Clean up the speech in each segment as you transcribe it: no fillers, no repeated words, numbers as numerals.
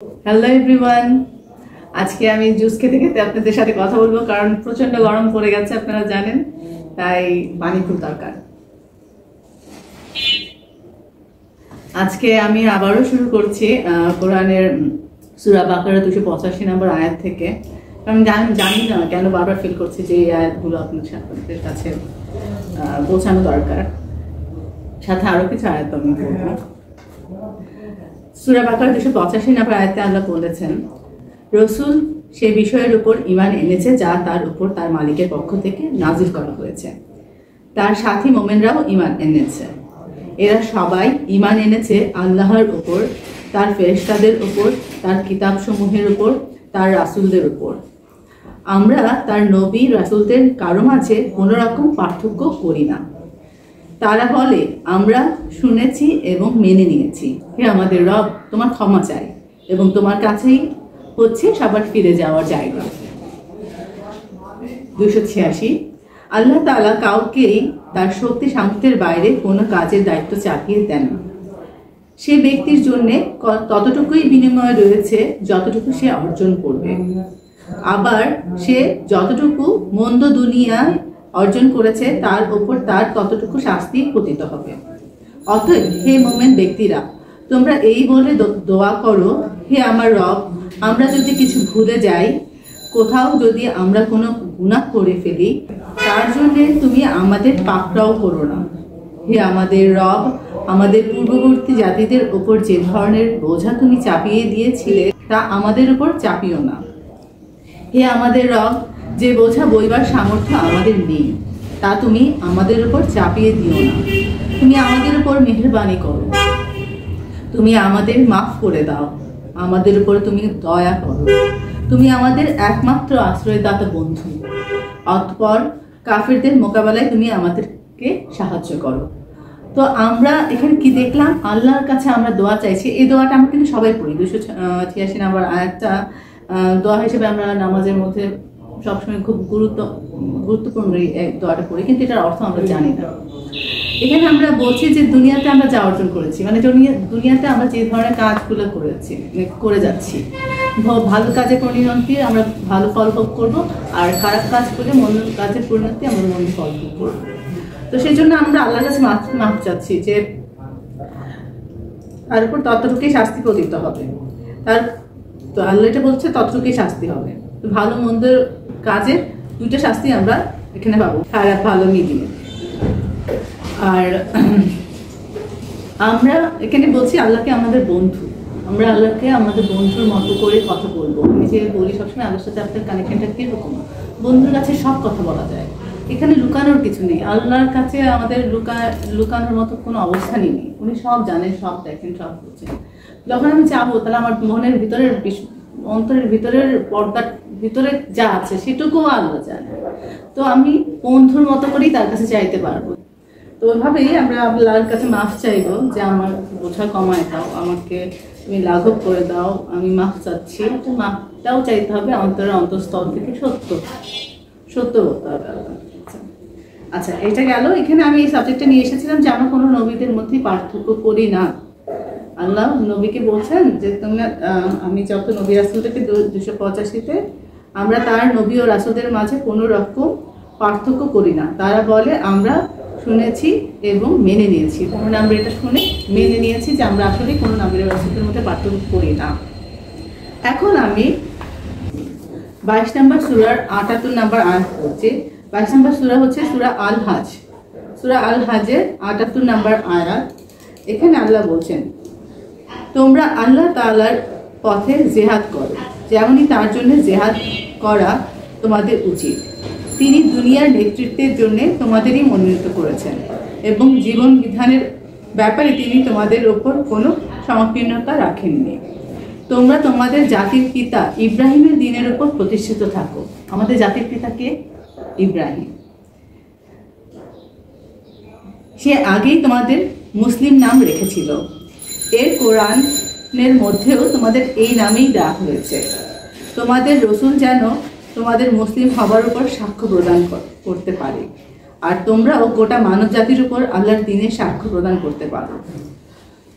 Hello everyone, আজকে আমি juice খেতে খেতে আপনাদের সাথে কথা বলবো, কারণ প্রচন্ড গরম পড়ে গেছে আপনারা জানেন, তাই পানি খুব দরকার। আজকে আমি আবারও শুরু করছি কোরআনের সূরা বাকারা 285 নম্বর আয়াত থেকে। কারণ জানি না কেন বারবার ফিল করছি যে এই আয়াতগুলো আপনাদের কাছে পৌঁছানো দরকার। সাথে আরো কিছু আয়াত আমি বলবো। সূরা বাকারা 285 নম্বর আয়াতে আল্লাহ বলেছেন, রসুল সে বিষয়ের উপর ঈমান এনেছে যা তার উপর তার মালিকের পক্ষ থেকে নাজিল করা হয়েছে। তার সাথী মুমিনরাও ঈমান এনেছে। এরা সবাই ঈমান এনেছে আল্লাহর উপর, তার ফেরেশতাদের উপর, তার কিতাবসমূহের উপর, তার রাসূলদের উপর। আমরা তার নবী রাসূলদের কারো মাঝে কোনো রকম পার্থক্য করি না। তারা বলে, আমরা শুনেছি এবং মেনে নিয়েছি। হে আমাদের রব, তোমার ক্ষমা চাই এবং তোমার কাছেই হচ্ছে সবার ফিরে যাওয়ার জায়গা। 286। আল্লাহ তাআলা কাউকেই তার শক্তি সামর্থ্যের বাইরে কোনো কাজের দায়িত্ব চাপিয়ে দেন না। সে ব্যক্তির জন্য ততটুকুই বিনিময় রয়েছে যতটুকু সে অর্জন করবে। আবার সে যতটুকু মন্দ দুনিয়ায় অর্জন করেছে তার উপর তার ততটুকু শাস্তি পতিত হবে। অতএব হে মুমিন ব্যক্তিরা, তোমরা এই বলে দোয়া করো, হে আমার রব, আমরা যদি কিছু ভুলে যাই, কোথাও যদি আমরা কোনো গুনাহ করে ফেলি, তার জন্য তুমি আমাদের পাকড়াও করো না। হে আমাদের রব, আমাদের পূর্ববর্তী জাতিদের উপর যে ধরনের বোঝা তুমি চাপিয়ে দিয়েছিলে তা আমাদের উপর চাপিও না। হে আমাদের রব, যে বোঝা বইবার সামর্থ্য আমাদের নেই তা তুমি আমাদের উপর চাপিয়ে দিও না। তুমি আমাদের উপর মেহেরবানি করো, তুমি আমাদের মাফ করে দাও, আমাদের উপর তুমি দয়া করো। তুমি আমাদের একমাত্র আশ্রয়দাতা বন্ধু। অতঃপর কাফিরদের মোকাবেলায় তুমি আমাদেরকে সাহায্য করো। তো আমরা এখানে কি দেখলাম, আল্লাহর কাছে আমরা দোয়া চাইছি। এই দোয়াটা আমরা কিন্তু সবাই পড়ি। 286 নম্বর আয়াতটা দোয়া হিসেবে আমরা নামাজের মধ্যে সবসময় খুব গুরুত্বপূর্ণ এই দোয়াটা পড়ি, কিন্তু এটার অর্থ আমরা জানি না। এখানে আমরা বলছি যে দুনিয়াতে আমরা যা অর্জন করেছি, মানে দুনিয়াতে আমরা যে ধরনের কাজগুলো করে যাচ্ছি, ভালো কাজে পরিণতি আমরা ভালো ফল ভোগ করবো, আর খারাপ কাজ করে মন্দ কাজের পরিণতি আমরা মন্দ ফল ভোগ করবো। তো সেই জন্য আমরা আল্লাহর কাছে মাফ চাচ্ছি যে তার উপর ততটুকুই শাস্তি পতিত হবে। তো আল্লাহ এটা বলছে ততটুকুই শাস্তি হবে। তো ভালো মন্দের কাজের দুইটা শাস্তি আমরা এখানে পাবো, খারাপ ভালো মিলিয়ে। আর আমরা এখানে বলছি আল্লাহকে আমাদের বন্ধু, আমরা আল্লাহকে আমাদের বন্ধুর মতো করে কথা বলবো। আমি যে বলি সবসময় আল্লাহর সাথে আপনার কানেকশনটা কিরকম, বন্ধুর কাছে সব কথা বলা যায়, এখানে লুকানোর কিছু নেই। আল্লাহর কাছে আমাদের লুকানোর মতো কোনো অবস্থানই নেই। উনি সব জানেন, সব দেখেন, সব বুঝছেন। যখন আমি চাবো তাহলে আমার মনের ভিতরের অন্তরের ভিতরের পর্দার ভিতরে যা আছে সেটুকুও আল্লাহ জানে। তো আমি বন্ধুর মতো করেই তার কাছে চাইতে পারবো। তো ওইভাবেই আমরা আল্লাহর কাছে মাফ চাইবো যে আমার বোঝা কমায় দাও, আমাকে তুমি লাঘব করে দাও, আমি মাফ চাচ্ছি। মাফটাও চাইতে হবে অন্তরের অন্তঃস্থল থেকে, সত্য বলতে হবে। আচ্ছা, এটা গেল। এখানে আমি এই সাবজেক্টটা নিয়ে এসেছিলাম যে আমরা কোনো নবীদের মধ্যে পার্থক্য করি না। আল্লাহ নবীকে বলছেন যে তোমরা, আমি যত নবী রাসূলদেরকে 285-তে, আমরা তার নবী ও রাসূলদের মাঝে কোনো রকম পার্থক্য করি না। তারা বলে, আমরা শুনেছি এবং মেনে নিয়েছি। তার মানে আমরা এটা শুনে মেনে নিয়েছি যে আমরা আসলে কোনো নবী রাসূলদের মধ্যে পার্থক্য করি না। এখন আমি 22 নম্বর সূরার 78 নম্বর আয়াত হচ্ছে, 22 নম্বর সূরা হচ্ছে সূরা আল হাজ। সূরা আল হাজের 78 নম্বর আয়াত। এখানে আল্লাহ বলছেন, তোমরা আল্লাহ তাআলার পথে জিহাদ করো, যেমনই তার জন্য জিহাদ করা তোমাদের উচিত। তিনি দুনিয়ার নেতৃত্বের জন্য তোমাদেরই মনোনীত করেছেন এবং জীবন বিধানের ব্যাপারে তিনি তোমাদের ওপর কোনো সংকীর্ণতা রাখেননি। তোমরা তোমাদের জাতির পিতা ইব্রাহিমের দ্বীনের উপর প্রতিষ্ঠিত থাকো। আমাদের জাতির পিতা কে? ইব্রাহিম। সে আগেই তোমাদের মুসলিম নাম রেখেছিল। এর কোরআনের মধ্যেও তোমাদের এই নামেই দেওয়া হয়েছে। তোমাদের রসুল যেন তোমাদের মুসলিম হবার উপর সাক্ষ্য প্রদান করতে পারে, আর তোমরাও গোটা মানব জাতির উপর আল্লাহর দ্বীনের সাক্ষ্য প্রদান করতে পারো।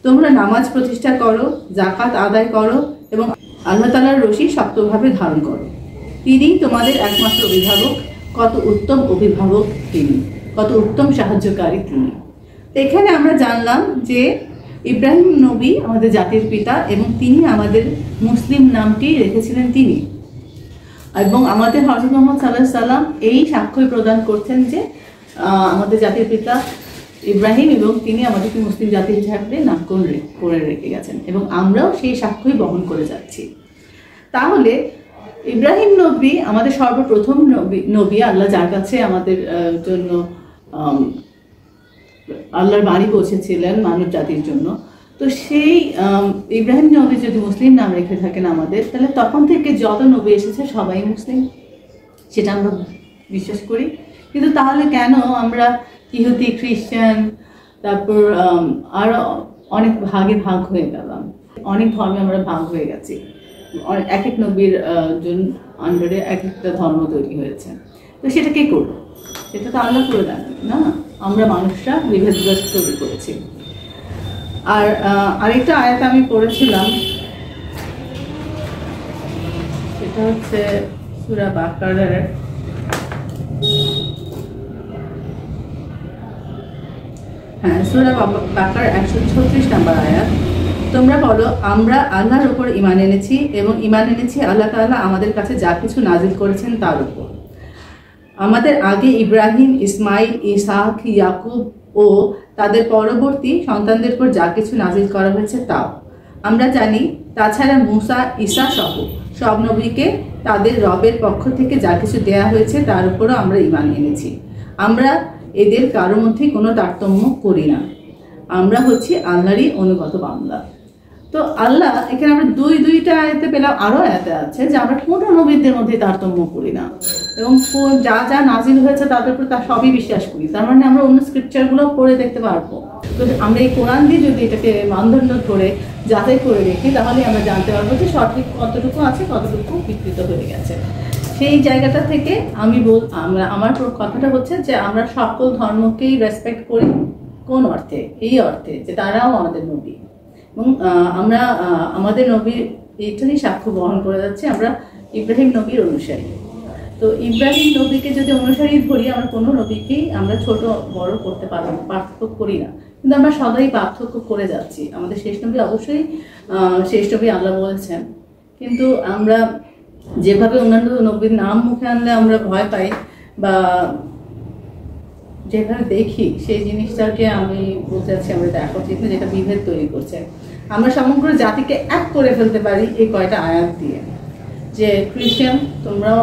তোমরা নামাজ প্রতিষ্ঠা করো, যাকাত আদায় করো এবং আল্লাহ তাআলার রশি শক্তভাবে ধারণ করো। তিনি তোমাদের একমাত্র অভিভাবক, কত উত্তম অভিভাবক তিনি, কত উত্তম সাহায্যকারী তিনি। তো এখানে আমরা জানলাম যে ইব্রাহিম নবী আমাদের জাতির পিতা এবং তিনি আমাদের মুসলিম নামটি রেখেছিলেন তিনি। এবং আমাদের হযরত মুহাম্মদ সাল্লাল্লাহু আলাইহি সাল্লাম এই সাক্ষ্য প্রদান করছেন যে আমাদের জাতির পিতা ইব্রাহিম এবং তিনি আমাদেরকে মুসলিম জাতি হিসাবে নামকরণ করে রেখে গেছেন এবং আমরাও সেই সাক্ষ্যই বহন করে যাচ্ছি। তাহলে ইব্রাহিম নবী আমাদের সর্বপ্রথম নবী, আল্লাহ যার কাছে আমাদের জন্য আল্লাহর বাণী পৌঁছেছিলেন মানব জাতির জন্য। তো সেই ইব্রাহিম নবী যদি মুসলিম নাম রেখে থাকেন আমাদের, তাহলে তখন থেকে যত নবী এসেছে সবাই মুসলিম, সেটা আমরা বিশ্বাস করি। কিন্তু তাহলে কেন আমরা ইহুদি, খ্রিস্টান, তারপর আরো অনেক ভাগে ভাগ হয়ে গেলাম, অনেক ধর্মে আমরা ভাগ হয়ে গেছি, এক এক নবীর আন্ডারে এক একটা ধর্ম তৈরি হয়েছে। তো সেটা কে করলো? সেটা তো আল্লাহ করে দেন না, আমরা মানুষরা বিভেদগ্রস্ত তৈরি করেছি। আর আরেকটা আয়াত আমি পড়েছিলাম, সেটা হচ্ছে সূরা বাকারার সূরা বাকারার 136 নম্বর আয়াত। তোমরা বলো, আমরা আল্লাহর উপর ঈমান এনেছি এবং ঈমান এনেছি আল্লাহ তাআলা আমাদের কাছে যা কিছু নাজিল করেছেন তার উপর। আমাদের আগে ইব্রাহিম, ইসমাইল, ইসহাক, ইয়াকুব ও তাদের পরবর্তী সন্তানদের উপর যা কিছু নাজিল করা হয়েছে তাও আমরা জানি। তাছাড়া মুসা, ঈসা সহ সব নবীকে তাদের রবের পক্ষ থেকে যা কিছু দেয়া হয়েছে তার উপরও আমরা ঈমান এনেছি। আমরা এদের কারোর মধ্যে কোনো তারতম্য করি না, আমরা হচ্ছি আল্লাহরই অনুগত বান্দা। তো আল্লাহ এখানে আমরা দুইটা আয়াতে পেলাম, আরো আয়াতে আছে যে আমরা কোনো নবীদের মধ্যে তারতম্য করি না এবং যা যা নাজিল হয়েছে তাদের উপর তার সবই বিশ্বাস করি। তার মানে আমরা অন্য স্ক্রিপচার গুলো পড়ে দেখতে পারবো। তো আমরা এই কোরআন দিয়ে যদি এটাকে মানদণ্ড ধরে যাচাই করে রেখি, তাহলে আমরা জানতে পারবো যে সঠিক কতটুকু আছে, কতটুকু বিকৃত হয়ে গেছে। সেই জায়গাটা থেকে আমার কথাটা হচ্ছে যে আমরা সকল ধর্মকেই রেসপেক্ট করি। কোন অর্থে? এই অর্থে যে তারাও আমাদের নবী এবং আমরা আমাদের নবীর এইটারই সাক্ষ্য বহন করে যাচ্ছি, আমরা ইব্রাহিম নবীর অনুসারী। তো ইব্রাহিম নবীকে যদি অনুসারী ধরি, আমরা কোনো নবীকেই আমরা ছোট বড় করতে পারবো, পার্থক্য করি না, কিন্তু আমরা সবাই পার্থক্য করে যাচ্ছি। আমাদের শেষ নবী অবশ্যই শেষ নবী আল্লাহ বলেছেন, কিন্তু আমরা যেভাবে অন্যান্য নবীর নাম মুখে আনলে আমরা ভয় পাই বা যেভাবে দেখি, সেই জিনিসটাকে আমি বলতে চাচ্ছি আমরা দেখা উচিত না, যেটা বিভেদ তৈরি করছে। আমরা সমগ্র জাতিকে এক করে ফেলতে পারি এই কয়টা আয়াত দিয়ে, যে খ্রিস্টান তোমরাও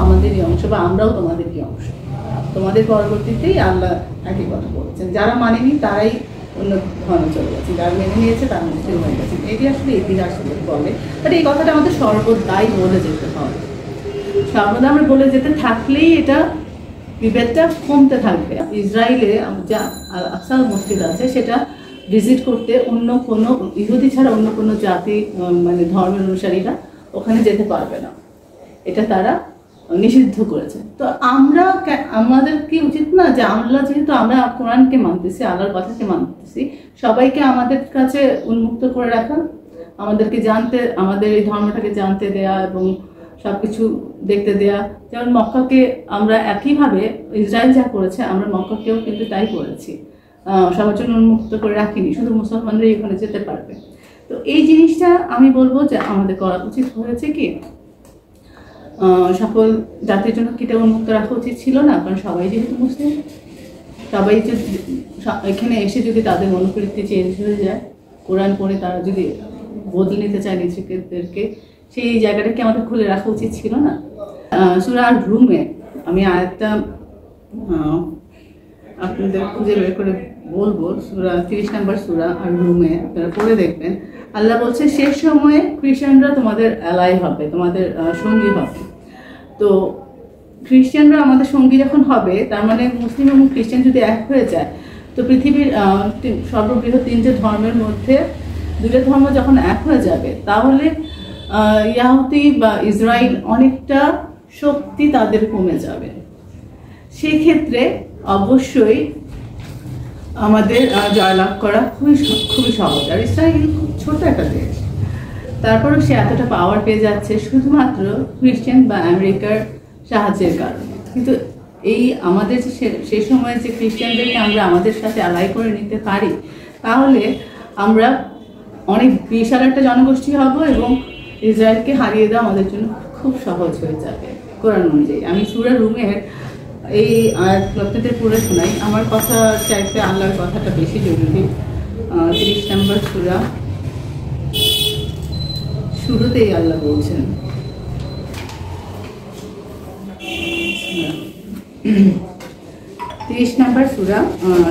আমাদেরই অংশ বা আমরাও তোমাদেরই অংশ। তোমাদের পরবর্তীতেই আল্লাহ একই কথা বলেছেন, যারা মানেনি তারাই অন্য ধর্মে চলে গেছে, যারা মেনে নিয়েছে তার মুসলিম হয়ে গেছে। এটি আসলে ইতিহাস বলে, বাট এই কথাটা আমাদের সর্বদাই বলে যেতে হবে। সর্বদা আমরা বলে যেতে থাকলেই এটা বিভেদটা কমতে থাকবে। ইসরায়েলে যা আল আকসা মসজিদ আছে, সেটা ভিজিট করতে অন্য কোনো ইহুদি ছাড়া অন্য কোনো জাতি মানে ধর্মের অনুসারীরা ওখানে যেতে পারবে না, এটা তারা নিষিদ্ধ করেছে। তো আমাদের কি উচিত না যে আমরা যেহেতু আমরা কোরআনকে মানতেছি, আল্লাহর কথাকে মানতেছি, সবাইকে আমাদের কাছে উন্মুক্ত করে রাখা, আমাদেরকে জানতে, আমাদের এই ধর্মটাকে জানতে দেয়া এবং সবকিছু দেখতে দেয়া। যেমন মক্কাকে আমরা একইভাবে ইসরায়েল যা করেছে, আমরা মক্কাকেও কিন্তু তাই করেছি, সবার জন্য উন্মুক্ত করে রাখিনি, শুধু মুসলমানরাই এখানে যেতে পারবে। তো এই জিনিসটা আমি বলবো যে আমাদের করা উচিত হয়েছে কি, সকল জাতির জন্য কি এটা উন্মুক্ত রাখা উচিত ছিল না? কারণ সবাই যেহেতু মুসলিম, সবাই যদি এখানে এসে যদি তাদের মনোবৃত্তি চেঞ্জ হয়ে যায়, কোরআন পড়ে তারা যদি বদলে নিতে চায় নিজেদেরকে, সেই জায়গাটাকে আমাদের খুলে রাখা উচিত ছিল না? সূরা রুমে আমি আয়াতটা আপনাদের খুঁজে বের করে বলবো, সূরা 30 নম্বর সূরা আর রুমে আপনারা পড়ে দেখবেন। আল্লাহ বলছে, শেষ সময়ে খ্রিস্টানরা তোমাদের অ্যালাই হবে, তোমাদের সঙ্গী হবে। তো খ্রিস্টানরা আমাদের সঙ্গী যখন হবে, তার মানে মুসলিম এবং খ্রিস্টান যদি এক হয়ে যায়, তো পৃথিবীর সর্ববৃহৎ 3টে ধর্মের মধ্যে 2টা ধর্ম যখন এক হয়ে যাবে, তাহলে ইয়াহুদি বা ইসরায়েল অনেকটা শক্তি তাদের কমে যাবে। সেক্ষেত্রে অবশ্যই আমাদের জয়লাভ করা খুবই সহজ। আর ইসরায়েল খুব ছোট্ট একটা দেশ, তারপরেও সে এতটা পাওয়ার পেয়ে যাচ্ছে শুধুমাত্র খ্রিস্টান বা আমেরিকার সাহায্যের কারণে। কিন্তু এই আমাদের যে সেই সময় যে খ্রিস্টানদেরকে আমরা আমাদের সাথে আলাই করে নিতে পারি, তাহলে আমরা অনেক বিশাল একটা জনগোষ্ঠী হব এবং ইসরায়েলকে হারিয়ে দেওয়া আমাদের জন্য খুব সহজ হয়ে যাবে কোরআন অনুযায়ী। আমি সূরা রুমের এই আপনাদের পড়ে শোনাই। আমার কথা চাইতে আল্লাহর কথাটা বেশি জরুরি। 30 নম্বর সূরা, শুরুতেই আল্লাহ বলছেন, 30 নম্বর সূরা,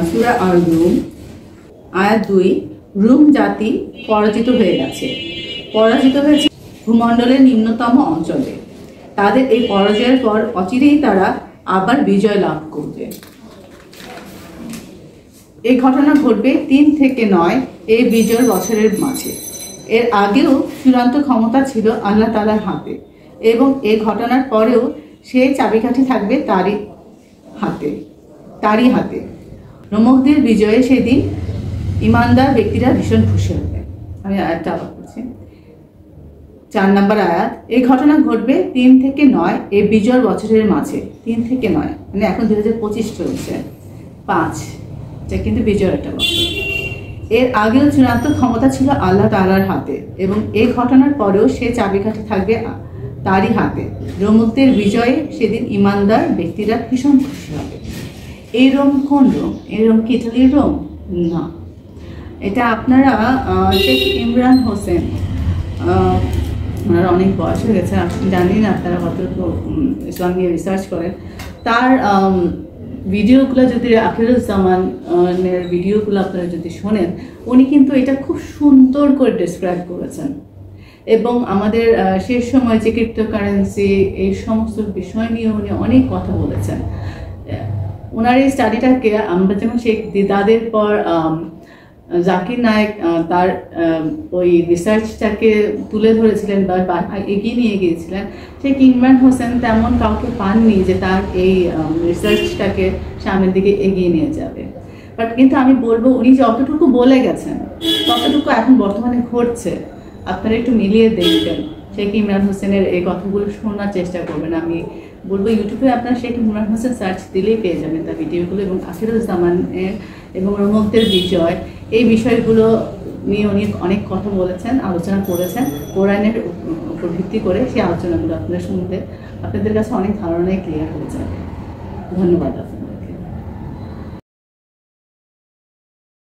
সূরা আর রুম, আয়াত 2। রুম জাতি পরাজিত হয়ে গেছে, পরাজিত হয়েছে ভূমণ্ডলের নিম্নতম অঞ্চলে। তাদের এই পরাজয়ের পর অচিরেই তারা আবার বিজয় লাভ করবে। এই ঘটনা ঘটবে 3 থেকে 9 এই বিজয় বছরের মাঝে। এর আগেও চূড়ান্ত ক্ষমতা ছিল আল্লাহ তাআলার হাতে এবং এই ঘটনার পরেও সেই চাবিকাঠি থাকবে তারই হাতে। রোমকদের বিজয়ে সেদিন ইমানদার ব্যক্তিরা ভীষণ খুশি হবে। আমি আয়াতটা আবার বলছি, 4 নম্বর আয়াত। এই ঘটনা ঘটবে 3 থেকে 9 এই বিজয় বছরের মাঝে। 3 থেকে 9 মানে এখন 2025 চলছে, 5, এটা কিন্তু বিজয়ের একটা বছর। এর আগেও চূড়ান্ত ক্ষমতা ছিল আল্লাহ তাআলার হাতে এবং এই ঘটনার পরেও সে চাবিকাঠি থাকবে তারই হাতে। রোমকদের বিজয়ে সেদিন ইমানদার ব্যক্তিরা ভীষণ খুশি হবে। এই রোম কোন রোম? এই রোম কি ইটালির রোম? না, এটা আপনারা শেখ ইমরান হোসেন, ওনার অনেক বয়স হয়ে গেছে, জানি না আপনারা কতটুকু ইসলাম নিয়ে রিসার্চ করেন। তার ভিডিওগুলো যদি আখিরুজ্জামানের ভিডিওগুলো আপনারা যদি শোনেন, উনি কিন্তু এটা খুব সুন্দর করে ডেসক্রাইব করেছেন এবং আমাদের শেষ সময় যে ক্রিপ্টোকারেন্সি এই সমস্ত বিষয় নিয়ে উনি অনেক কথা বলেছেন। ওনার এই স্টাডিটাকে আমরা যেমন শেখ দিদাদের পর জাকির নায়েক তার ওই রিসার্চটাকে তুলে ধরেছিলেন বা এগিয়ে নিয়ে গিয়েছিলেন, শেখ ইমরান হোসেন তেমন কাউকে পাননি যে তার এই রিসার্চটাকে সামনের দিকে এগিয়ে নিয়ে যাবে। বাট কিন্তু আমি বলবো উনি যতটুকু বলে গেছেন ততটুকু এখন বর্তমানে ঘটছে। আপনারা একটু মিলিয়ে দেখবেন, শেখ ইমরান হোসেনের এই কথাগুলো শোনার চেষ্টা করবেন। আমি বলবো ইউটিউবে আপনারা শেখ ইমরান হোসেন সার্চ দিলেই পেয়ে যাবেন তার ভিডিওগুলো, এবং আখিরুজ্জামানের এবং রোমকদের বিজয় এই বিষয়গুলো নিয়ে উনি অনেক কথা বলেছেন, আলোচনা করেছেন কোরআনের উপর ভিত্তি করে। সেই আলোচনাগুলো আপনারা শুনতে আপনাদের কাছে অনেক ধারণাই ক্লিয়ার হয়ে যাবে। ধন্যবাদ।